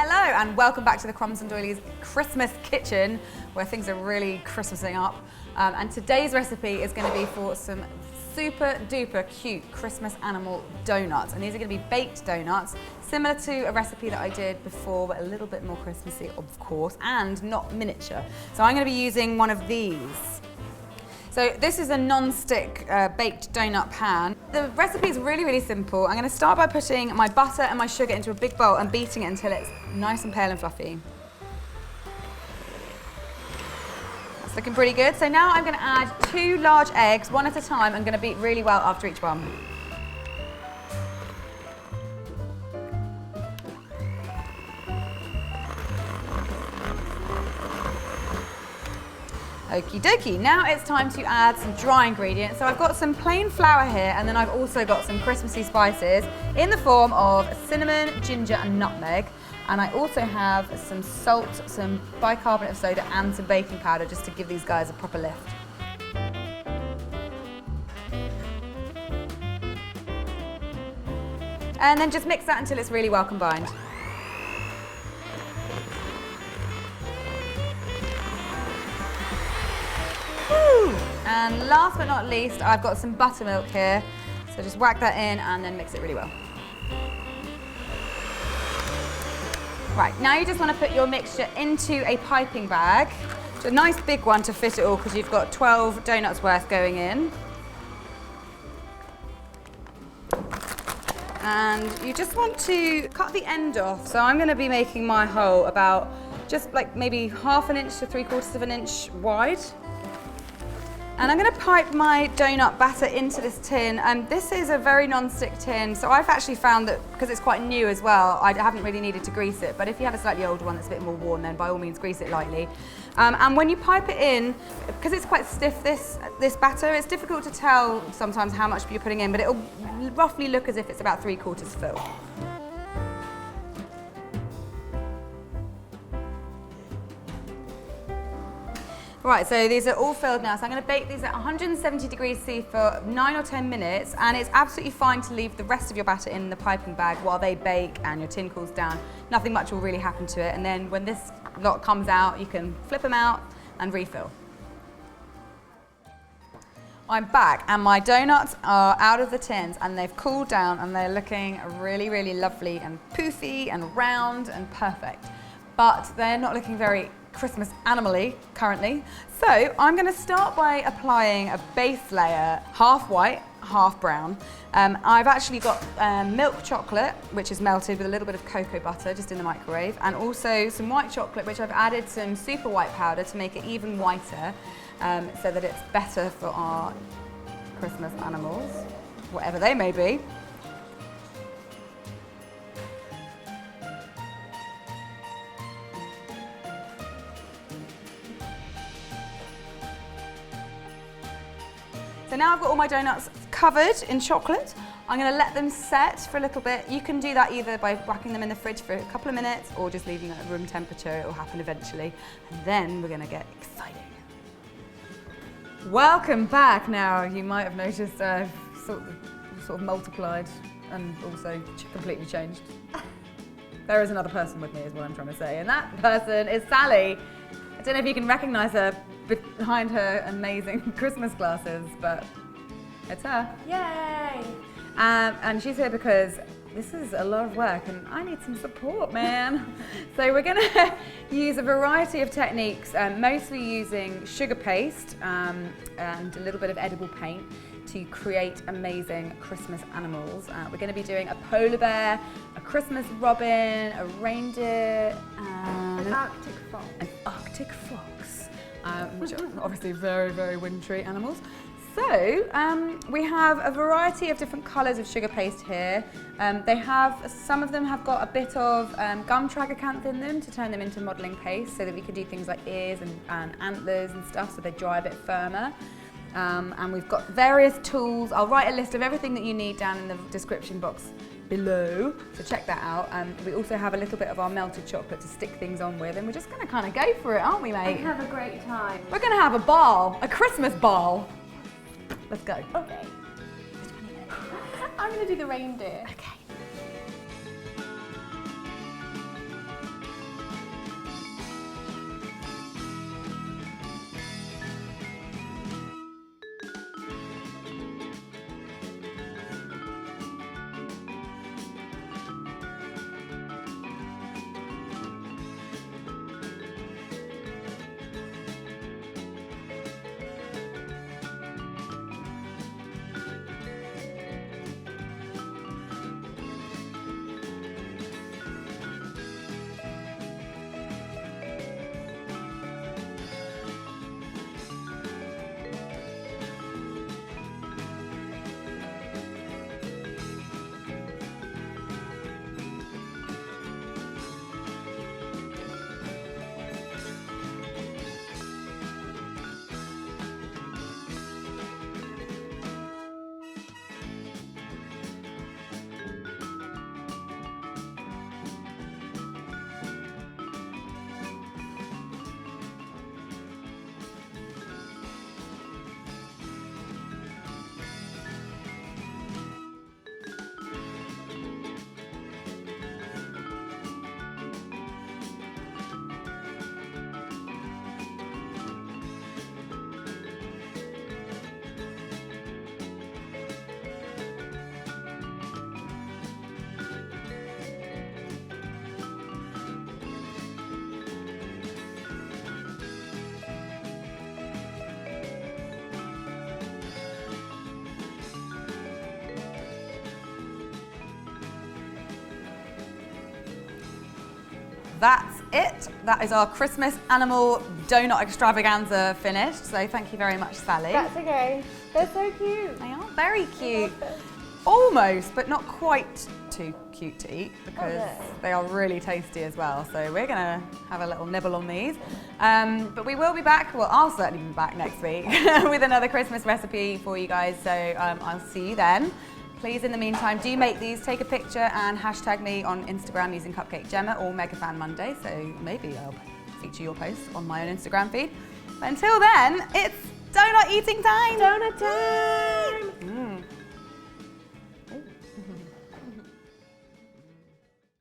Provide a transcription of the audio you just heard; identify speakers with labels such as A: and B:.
A: Hello and welcome back to the Crumbs Doilies Christmas kitchen, where things are really Christmasing up. And today's recipe is going to be for some super duper cute Christmas animal donuts. And these are going to be baked donuts, similar to a recipe that I did before, but a little bit more Christmassy, of course, and not miniature. So I'm going to be using one of these. So this is a non-stick baked donut pan. The recipe is really, really simple. I'm going to start by putting my butter and my sugar into a big bowl and beating it until it's nice and pale and fluffy. That's looking pretty good. So now I'm going to add 2 large eggs, one at a time. I'm going to beat really well after each one. Okie dokie, now it's time to add some dry ingredients. So I've got some plain flour here, and then I've also got some Christmassy spices in the form of cinnamon, ginger and nutmeg. And I also have some salt, some bicarbonate of soda and some baking powder just to give these guys a proper lift. And then just mix that until it's really well combined. And last but not least, I've got some buttermilk here. So just whack that in and then mix it really well. Right, now you just want to put your mixture into a piping bag. It's a nice big one to fit it all because you've got 12 donuts worth going in. And you just want to cut the end off. So I'm going to be making my hole about just like maybe 1/2 inch to 3/4 of an inch wide. And I'm going to pipe my donut batter into this tin. This is a very non-stick tin, so I've actually found that because it's quite new as well, I haven't really needed to grease it. But if you have a slightly older one that's a bit more worn, then by all means grease it lightly. And when you pipe it in, because it's quite stiff, this batter, it's difficult to tell sometimes how much you're putting in, but it'll roughly look as if it's about 3/4 full. Right, so these are all filled now, so I'm going to bake these at 170 degrees C for 9 or 10 minutes, and it's absolutely fine to leave the rest of your batter in the piping bag while they bake and your tin cools down. Nothing much will really happen to it, and then when this lot comes out, you can flip them out and refill. I'm back, and my donuts are out of the tins, and they've cooled down, and they're looking really, really lovely and poofy and round and perfect. But they're not looking very Christmas animal-y currently. So I'm going to start by applying a base layer, half white, half brown. I've actually got milk chocolate, which is melted with a little bit of cocoa butter just in the microwave, and also some white chocolate, which I've added some super white powder to make it even whiter, so that it's better for our Christmas animals, whatever they may be. So now I've got all my donuts covered in chocolate. I'm going to let them set for a little bit. You can do that either by whacking them in the fridge for a couple of minutes or just leaving them at room temperature. It will happen eventually. And then we're going to get exciting. Welcome back. Now, you might have noticed I've sort of multiplied and also completely changed. There is another person with me is what I'm trying to say, and that person is Sally. I don't know if you can recognise her behind her amazing Christmas glasses, but it's her.
B: Yay!
A: And she's here because this is a lot of work and I need some support, man. So we're going to use a variety of techniques, mostly using sugar paste and a little bit of edible paint to create amazing Christmas animals. We're going to be doing a polar bear, a Christmas robin, a reindeer, and
B: an Arctic fox.
A: An Arctic fox, which are obviously very, very wintry animals. So we have a variety of different colours of sugar paste here. Some of them have got a bit of gum tragacanth in them to turn them into modelling paste, so that we can do things like ears and antlers and stuff, so they dry a bit firmer. And we've got various tools. I'll write a list of everything that you need down in the description box below, so check that out. We also have a little bit of our melted chocolate to stick things on with, and we're just going to kind of go for it, aren't we, mate?
B: And have a great time.
A: We're going to have a ball, a Christmas ball. Let's go.
B: Okay. I'm going to do the reindeer.
A: Okay. that's it. That is our Christmas animal donut extravaganza finished. So thank you very much, Sally.
B: That's okay. They're so cute.
A: They are very cute. Almost, but not quite too cute to eat because they are really tasty as well. So we're gonna have a little nibble on these. But we will be back, well, I'll certainly be back next week with another Christmas recipe for you guys. So I'll see you then. Please, in the meantime, do make these, take a picture and hashtag me on Instagram using Cupcake Jemma or Megafan Monday. So maybe I'll feature your posts on my own Instagram feed. But until then, it's donut eating time.
B: Donut time.